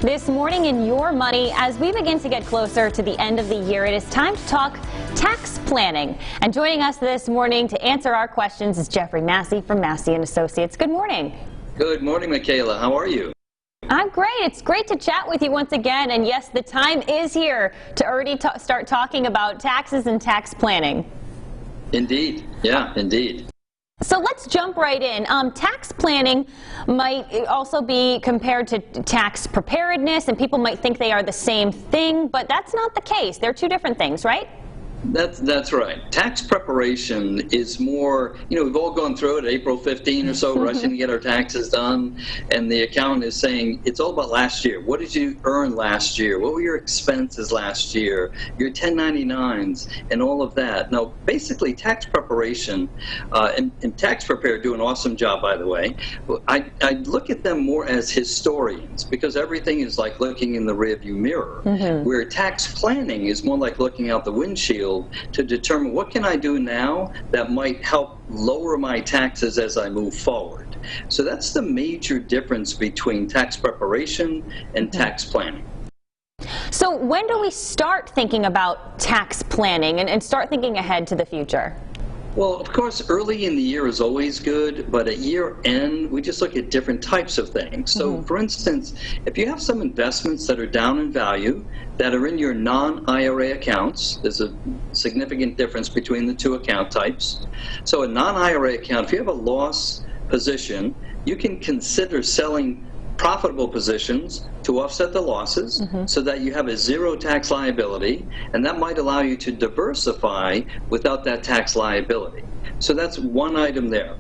This morning in Your Money, as we begin to get closer to the end of the year, it is time to talk tax planning. And joining us this morning to answer our questions is Jeffrey Massey from Massey & Associates. Good morning. Good morning, Michaela. How are you? I'm great. It's great to chat with you once again. And yes, the time is here to already start talking about taxes and tax planning. Indeed. Yeah, indeed. So let's jump right in. Tax planning might also be compared to tax preparedness, and people might think they are the same thing, but that's not the case. They're two different things, right? That's right. Tax preparation is more, we've all gone through it, April 15 or so, rushing to get our taxes done, and the accountant is saying, it's all about last year. What did you earn last year? What were your expenses last year? Your 1099s and all of that. Now, basically, tax preparation, and tax preparer do an awesome job, by the way. I look at them more as historians, because everything is like looking in the rearview mirror, where tax planning is more like looking out the windshield to determine what can I do now that might help lower my taxes as I move forward. So that's the major difference between tax preparation and tax planning. So when do we start thinking about tax planning and start thinking ahead to the future? Well, of course, early in the year is always good, but at year end, we just look at different types of things. So, for instance, if you have some investments that are down in value, that are in your non-IRA accounts, there's a significant difference between the two account types. So a non-IRA account, if you have a loss position, you can consider selling profitable positions to offset the losses so that you have a zero tax liability, and that might allow you to diversify without that tax liability. So that's one item there.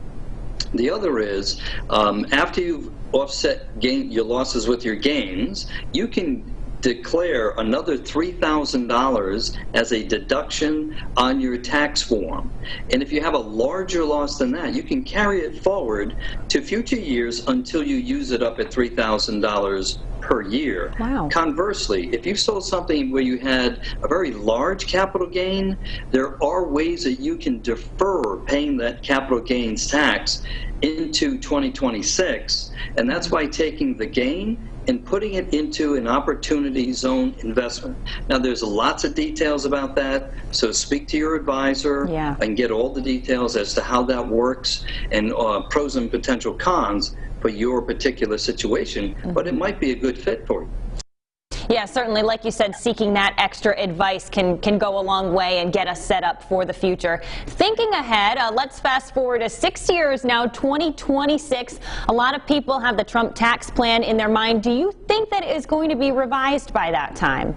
The other is, after you've offset your losses with your gains, you can declare another $3,000 as a deduction on your tax form. And if you have a larger loss than that, you can carry it forward to future years until you use it up at $3,000 per year. Wow. Conversely, if you sold something where you had a very large capital gain, there are ways that you can defer paying that capital gains tax into 2026, and that's by taking the gain and putting it into an opportunity zone investment. Now, there's lots of details about that, so speak to your advisor and get all the details as to how that works and pros and potential cons for your particular situation, but it might be a good fit for you. Yeah, certainly, like you said, seeking that extra advice can go a long way and get us set up for the future. Thinking ahead, let's fast forward to 6 years now, 2026. A lot of people have the Trump tax plan in their mind. Do you think that it is going to be revised by that time?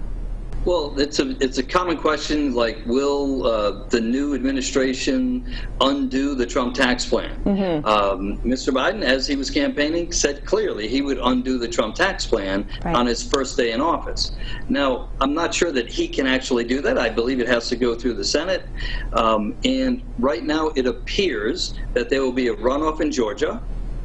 Well, it's a common question, like, will the new administration undo the Trump tax plan? Mr. Biden, as he was campaigning, said clearly he would undo the Trump tax plan on his first day in office. Now, I'm not sure that he can actually do that. I believe it has to go through the Senate. And right now it appears that there will be a runoff in Georgia,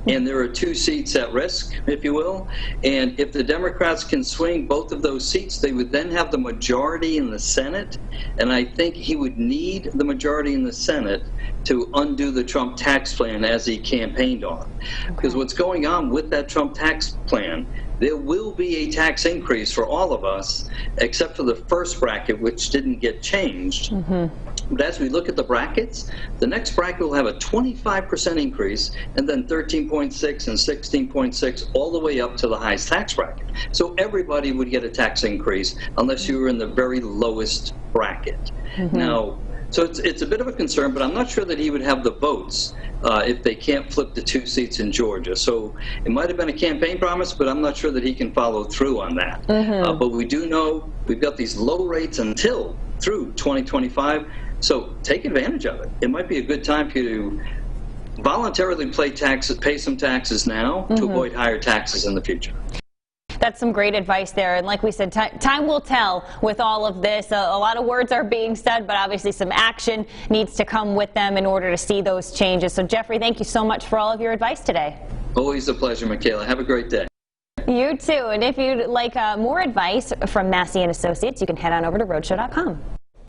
and there are 2 seats at risk, if you will. And if the Democrats can swing both of those seats, they would then have the majority in the Senate. And I think he would need the majority in the Senate to undo the Trump tax plan as he campaigned on. Because what's going on with that Trump tax plan, there will be a tax increase for all of us, except for the first bracket, which didn't get changed. But as we look at the brackets, the next bracket will have a 25% increase, and then 13.6 and 16.6 all the way up to the highest tax bracket. So everybody would get a tax increase unless you were in the very lowest bracket. Now, so it's a bit of a concern, but I'm not sure that he would have the votes if they can't flip the 2 seats in Georgia. So it might have been a campaign promise, but I'm not sure that he can follow through on that. But we do know we've got these low rates until through 2025. So take advantage of it. It might be a good time for you to voluntarily pay some taxes now to avoid higher taxes in the future. That's some great advice there. And like we said, time will tell with all of this. A lot of words are being said, but obviously some action needs to come with them in order to see those changes. So Jeffrey, thank you so much for all of your advice today. Always a pleasure, Michaela. Have a great day. You too. And if you'd like more advice from Massey & Associates, you can head on over to roadshow.com.